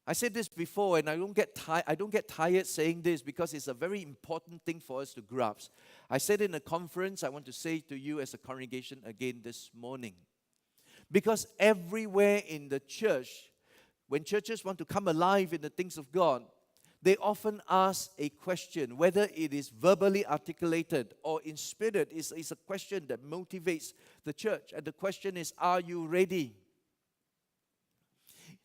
I said this before, and I don't get tired saying this because it's a very important thing for us to grasp. I said in a conference, I want to say to you as a congregation again this morning. Because everywhere in the church, when churches want to come alive in the things of God, they often ask a question, whether it is verbally articulated or in spirit, is a question that motivates the church. And the question is, are you ready?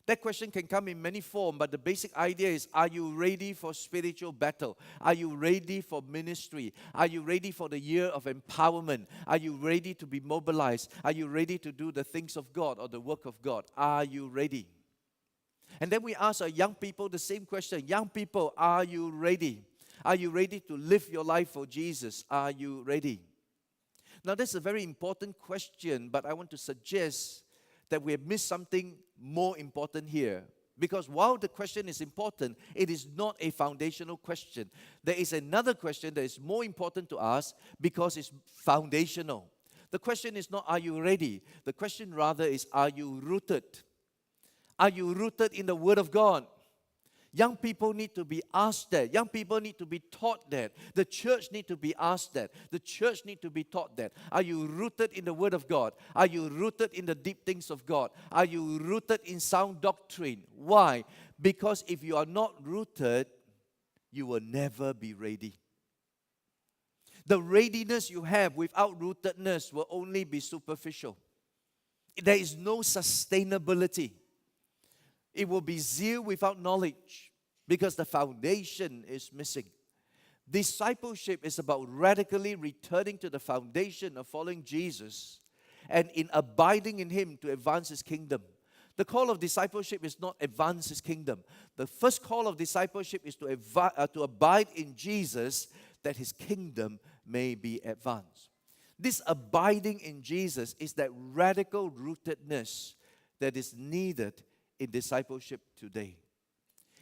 That question can come in many forms, but the basic idea is, are you ready for spiritual battle? Are you ready for ministry? Are you ready for the year of empowerment? Are you ready to be mobilized? Are you ready to do the things of God or the work of God? Are you ready? And then we ask our young people the same question. Young people, are you ready? Are you ready to live your life for Jesus? Are you ready? Now, that's a very important question, but I want to suggest that we have missed something more important here. Because while the question is important, it is not a foundational question. There is another question that is more important to ask because it's foundational. The question is not, are you ready? The question rather is, are you rooted? Are you rooted in the Word of God? Young people need to be asked that. Young people need to be taught that. The church need to be asked that. The church need to be taught that. Are you rooted in the Word of God? Are you rooted in the deep things of God? Are you rooted in sound doctrine? Why? Because if you are not rooted, you will never be ready. The readiness you have without rootedness will only be superficial. There is no sustainability. It will be zeal without knowledge because the foundation is missing. Discipleship is about radically returning to the foundation of following Jesus and in abiding in Him to advance His kingdom. The call of discipleship is not advance His kingdom. The first call of discipleship is to abide in Jesus that His kingdom may be advanced. This abiding in Jesus is that radical rootedness that is needed in discipleship today.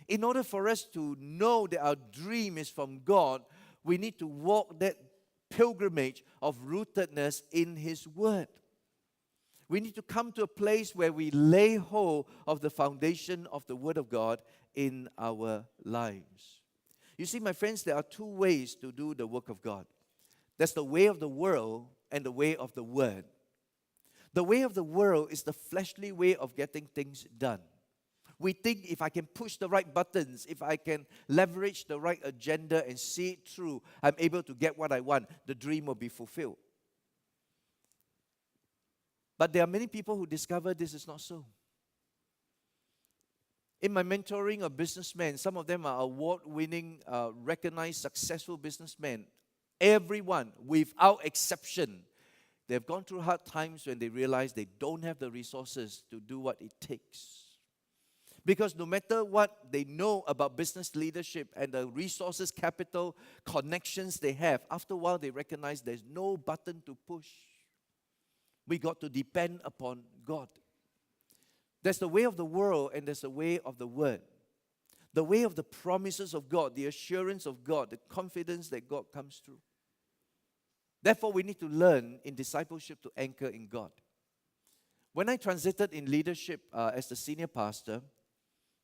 In order for us to know that our dream is from God, we need to walk that pilgrimage of rootedness in His Word. We need to come to a place where we lay hold of the foundation of the Word of God in our lives. You see, my friends, there are two ways to do the work of God. There's the way of the world and the way of the Word. The way of the world is the fleshly way of getting things done. We think if I can push the right buttons, if I can leverage the right agenda and see it through, I'm able to get what I want. The dream will be fulfilled. But there are many people who discover this is not so. In my mentoring of businessmen, some of them are award-winning, recognized, successful businessmen. Everyone, without exception, they've gone through hard times when they realize they don't have the resources to do what it takes. Because no matter what they know about business leadership and the resources, capital, connections they have, after a while they recognize there's no button to push. We got to depend upon God. There's the way of the world and there's the way of the Word. The way of the promises of God, the assurance of God, the confidence that God comes through. Therefore, we need to learn in discipleship to anchor in God. When I transited in leadership as the senior pastor,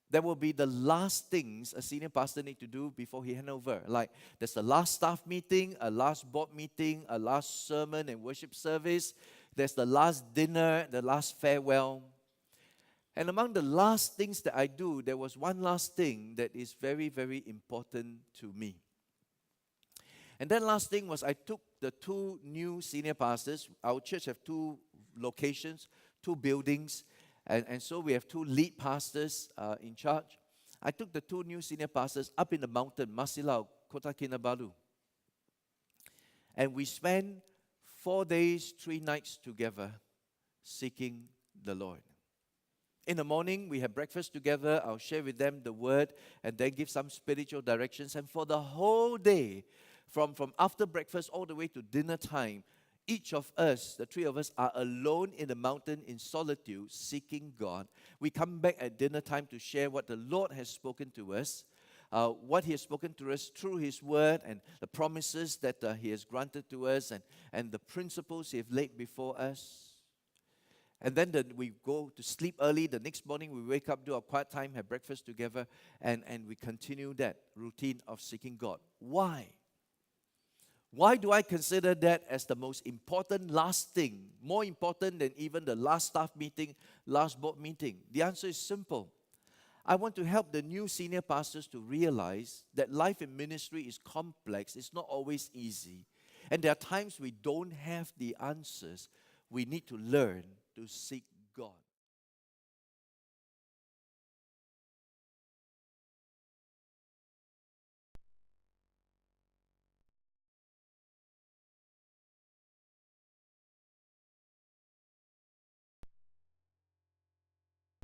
there will be the last things a senior pastor needs to do before he hand over. Like there's the last staff meeting, a last board meeting, a last sermon and worship service. There's the last dinner, the last farewell. And among the last things that I do, there was one last thing that is very, very important to me. And that last thing was I took the two new senior pastors. Our church have two locations, two buildings. And so we have two lead pastors in charge. I took the two new senior pastors up in the mountain, Masilau, Kota Kinabalu. And we spent 4 days, 3 nights together seeking the Lord. In the morning, we have breakfast together. I'll share with them the word and then give some spiritual directions. And for the whole day, from after breakfast all the way to dinner time, each of us, the three of us, are alone in the mountain in solitude, seeking God. We come back at dinner time to share what the Lord has spoken to us, what He has spoken to us through His Word and the promises that He has granted to us and the principles He has laid before us. And then we go to sleep early. The next morning we wake up, do our quiet time, have breakfast together, and we continue that routine of seeking God. Why? Why do I consider that as the most important last thing, more important than even the last staff meeting, last board meeting? The answer is simple. I want to help the new senior pastors to realize that life in ministry is complex, it's not always easy, and there are times we don't have the answers. We need to learn to seek God.